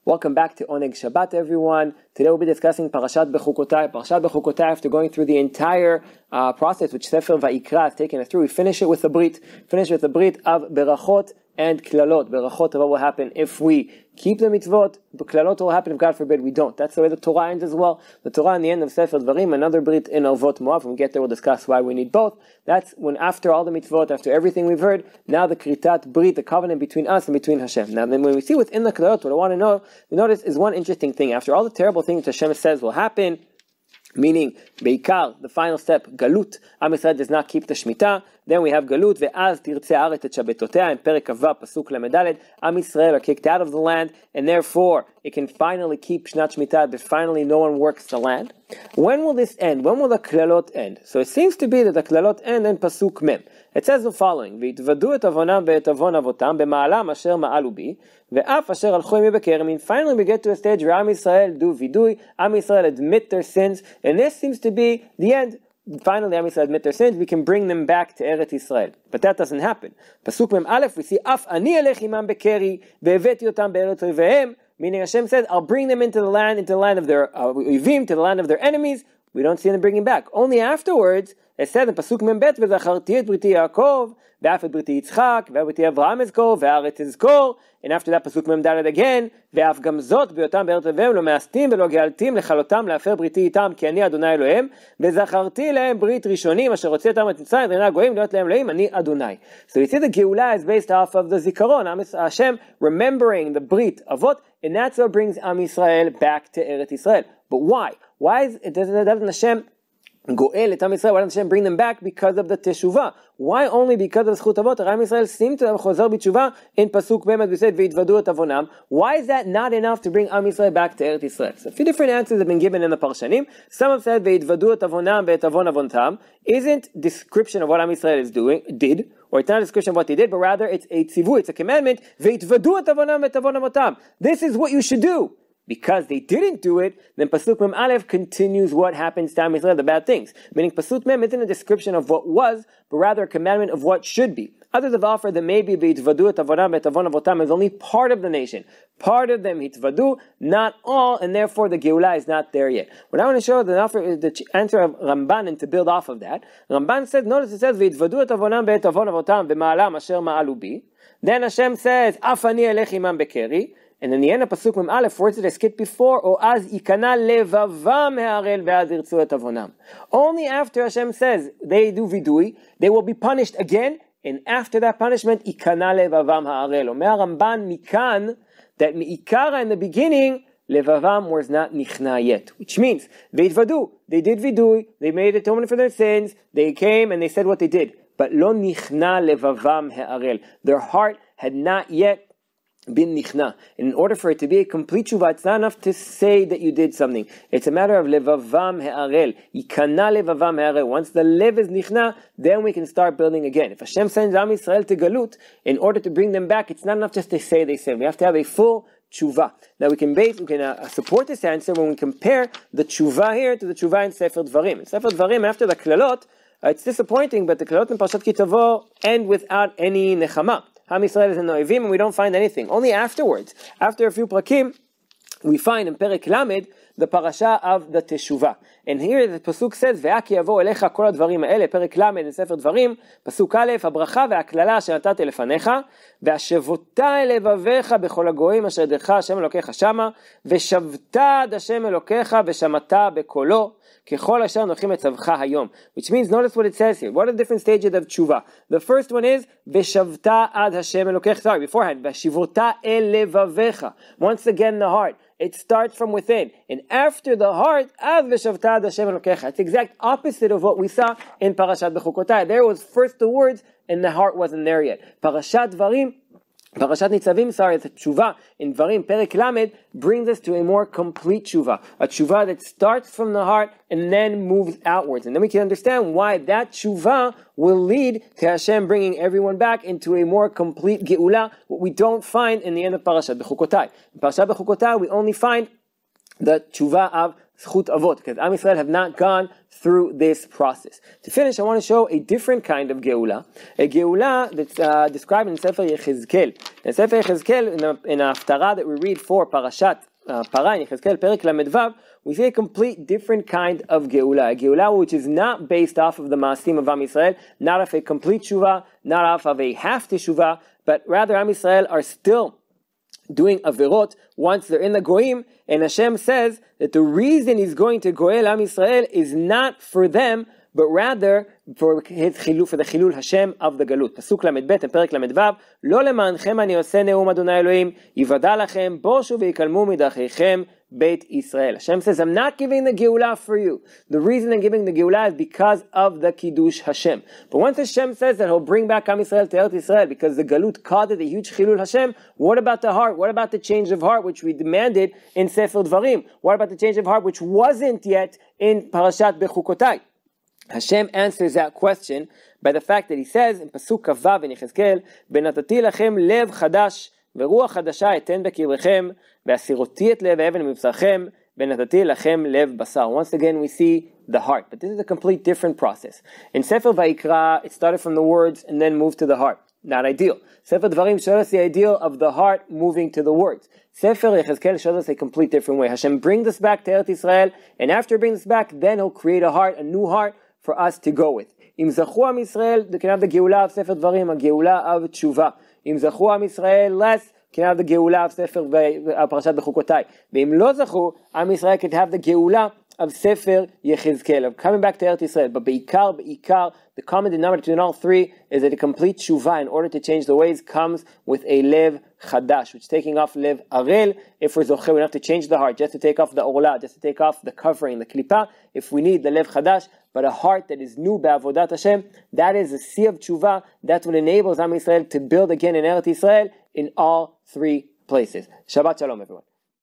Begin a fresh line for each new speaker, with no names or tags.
Welcome back to Oneg Shabbat, everyone. Today we'll be discussing Parashat Bechukotai. Parashat Bechukotai, after going through the entire process which Sefer Vayikra has taken us through, we finish it with the Brit. Finish with the Brit of Berachot and Kellalot. Berachot, what will happen if we keep the mitzvot, but Kellalot will happen if, God forbid, we don't. That's the way the Torah ends as well. The Torah in the end of Sefer Dvarim, another Brit in Avot Moav. When we get there, we'll discuss why we need both. That's when after all the mitzvot, after everything we've heard, now the Kritat Brit, the covenant between us and between Hashem. Now then when we see within the Kellalot, what I want to notice is one interesting thing. After all the terrible things Hashem says will happen, meaning Beikar, the final step, Galut, Amichai does not keep the Shemitah. Then we have Galut, ve'az tirtzeh haaretz et Shabbatotea, in Perek Kavva, Pasuk Lamedaled, Am Yisrael are kicked out of the land, and therefore it can finally keep Shnat Shemitah, but finally no one works the land. When will this end? When will the Kellalot end? So it seems to be that the Kellalot end in Pasuk Mem. It says the following: V'yitvadu et avonam ve'et avon avotam b'ma'alam asher ma'alu bi ve'af asher alchu imi bekerem. And finally we get to a stage where Am Yisrael do vidui, Am Yisrael admit their sins, and this seems to be the end. Finally, Am Yisrael admit their sins, we can bring them back to Eretz Yisrael. But that doesn't happen. Pasuk Mem Aleph, we see Af ani elech imam bekeri ve'eveti otam be'eretz oivehem, meaning Hashem says, I'll bring them into the land of their Uivim, to the land of their enemies. We don't see them bringing back. Only afterwards, it said in Pasuk Mem Bet, V'zacharti et briti Yaakov, ve'af et briti Yitzchak, ve'af briti Avraham ezkor, ve'aretz ezkor. And after that, Pasuk Mem Dalet again, ve'af gamzot be'otam be'eretz oivehem, lo me'astim ve'lo ge'altim lechalotam le'afer briti itam, ki ani Adonai Elohem, ve'zacharti lehem brit rishonim, asher hotzi otam et Mitzrayim, ve'ena goyim le'ot lehem Elohim, ani Adonai. So you see the Geulah is based off of the Zikaron, Hashem remembering the Brit Avot, and that's what brings Am Yisrael back to Eretz Yisrael. But why? Why doesn't Hashem Goel et Am Yisrael? Why doesn't Hashem bring them back? Because of the Teshuvah. Why only because of Zchut Avot? Am Yisrael seem to have Chozer b'Teshuvah in Pasuk Mem, as we said, V'yitvadu et avonam. Why is that not enough to bring Am Yisrael back to Eretz Yisrael? So a few different answers have been given in the Parshanim. Some have said V'yitvadu et avonam ve'et avon avontam isn't description of what Am Yisrael did, or it's not a description of what they did, but rather it's a tzivu, it's a commandment. V'yitvadu et avonam ve'et avon avotam. This is what you should do. Because they didn't do it, then Pasuk Mem Aleph continues what happens to Am Yisrael, the bad things. Meaning Pasuk Mem isn't a description of what was, but rather a commandment of what should be. Others have offered that maybe V'yitvadu et avonam ve'et avon avotam is only part of the nation. Part of them hitvadu, not all, and therefore the Geulah is not there yet. What I want to show is the answer of Ramban, and to build off of that. Ramban says, notice it says, V'yitvadu et avonam ve'et avon avotam b'ma'alam asher ma'alu bi. Then Hashem says, Af ani elech imam bekeri. And in the end of Pasuk Mem Aleph, words that I skipped before, O az ikana levavam ha'arel ve'ad irtzu et avonam. Only after Hashem says they do vidui, they will be punished again, and after that punishment, ikana levavam ha'arel. Omer Ramban mikan, that mi'ikara in the beginning, levavam was not nichna yet. Which means, v'yitvadu, they did vidui, they made atonement for their sins, they came and they said what they did. But lo nichna levavam ha'arel. Their heart had not yet bin nichna. In order for it to be a complete tshuva, it's not enough to say that you did something. It's a matter of levavam ha'arel. Yikana levavam ha'arel. Once the lev is nichna, then we can start building again. If Hashem sends Am Yisrael to Galut, in order to bring them back, it's not enough just to say they sin. We have to have a full tshuva. Now we can support this answer when we compare the tshuva here to the tshuva in Sefer Dvarim. In Sefer Dvarim, after the Kellalot, it's disappointing, but the Kellalot in Parashat Ki Tavo end without any nechama. Am Yisrael is in Oivim, and we don't find anything. Only afterwards, after a few prakim, we find in Perek Lamed the parasha of the Teshuvah. And here the pasuk says, "Ve'aki yavo elecha kol hadvarim ha'ele." Perek Lamed in Sefer Dvarim, pasuk Aleph, habracha ve'haklala asher natati lefanecha, ve'ashevota elevavecha bechol hagoyim asher yadcha Hashem Elokecha shama, ve'shavta ad Hashem Elokecha ve'shamata bekolo. Which means, notice what it says here. What are the different stages of tshuva? The first one is Veshavta ad Hashem Elokecha. Sorry, beforehand, Veshivota elevavecha. Once again, the heart. It starts from within, and after the heart, ad Veshavta ad Hashem Elokecha. It's the exact opposite of what we saw in Parashat Bechukotai. There was first the words, and the heart wasn't there yet. Parashat Nitzavim, the tshuva in Dvarim, Perek Lamed, brings us to a more complete tshuva. A tshuva that starts from the heart and then moves outwards. And then we can understand why that tshuva will lead to Hashem bringing everyone back into a more complete Geulah, what we don't find in the end of Parashat Bechukotai. In Parashat Bechukotai, we only find the tshuva of זכות אבות, because Am Yisrael have not gone through this process. To finish, I want to show a different kind of geula, a geula that's described in Sefer Yechezkel. In Sefer Yechezkel, in a haftarah that we read for Parashat, Parai, Yechezkel, Perek Lamedvav, we see a complete different kind of geula, a geula which is not based off of the maasim of Am Yisrael, not off a complete tshuva, not off of a half teshuva, but rather Am Yisrael are still doing averot once they're in the goyim, and Hashem says that the reason He's going to goel Am Yisrael is not for them, but rather for the chilul Hashem of the galut. Pasuk למד-ב' פרק למד-ו' לא למענכם אני עושה נאום אדוני אלוהים, יוודע לכם, בושו ויקלמו מדרכיכם בית ישראל. Hashem says, I'm not giving the geula for you. The reason I'm giving the geula is because of the kiddush Hashem. But once Hashem says that He'll bring back Am Yisrael to Eretz Yisrael because the galut caused a huge chilul Hashem, what about the heart? What about the change of heart which we demanded in Sefer Dvarim? What about the change of heart which wasn't yet in Parashat Bechukotai? Hashem answers that question by the fact that He says in Pasuk Kavav in Yechezkel, "Benatati lachem lev chadash ורוח חדשה אתן בקרבכם, והסירותי את לב האבן מבשרכם, ונתתי לכם לב בשר." Once again we see the heart, but this is a complete different process. In Sefer Vayikra, it started from the words and then moved to the heart. Not ideal. Sefer Dvarim showed us the ideal of the heart moving to the words. Sefer Yechezkel shows us a complete different way. Hashem brings us back to Eretz Yisrael, and after He brings us back, then He'll create a heart, a new heart, for us to go with. Im zachu Am Yisrael, they can have the geula of Sefer Dvarim, a geula of Tshuva. Im zachu Am Yisrael less, can have the geula of Sefer Parashat Bechukotai. Ve'im lo zachu, Am Yisrael can have the geula of Sefer Yechezkel, of coming back to Eretz Yisrael. But be'ikar, the common denominator between all three is that a complete tshuva, in order to change the ways, comes with a lev chadash, which is taking off lev arel. If we're zocher, we don't have to change the heart, just to take off the orla, just to take off the covering, the klipa. If we need the lev chadash, but a heart that is new be'avodat Hashem, that is a sea of tshuva. That's what enables Am Yisrael to build again in Eretz Yisrael in all three places. Shabbat shalom, everyone.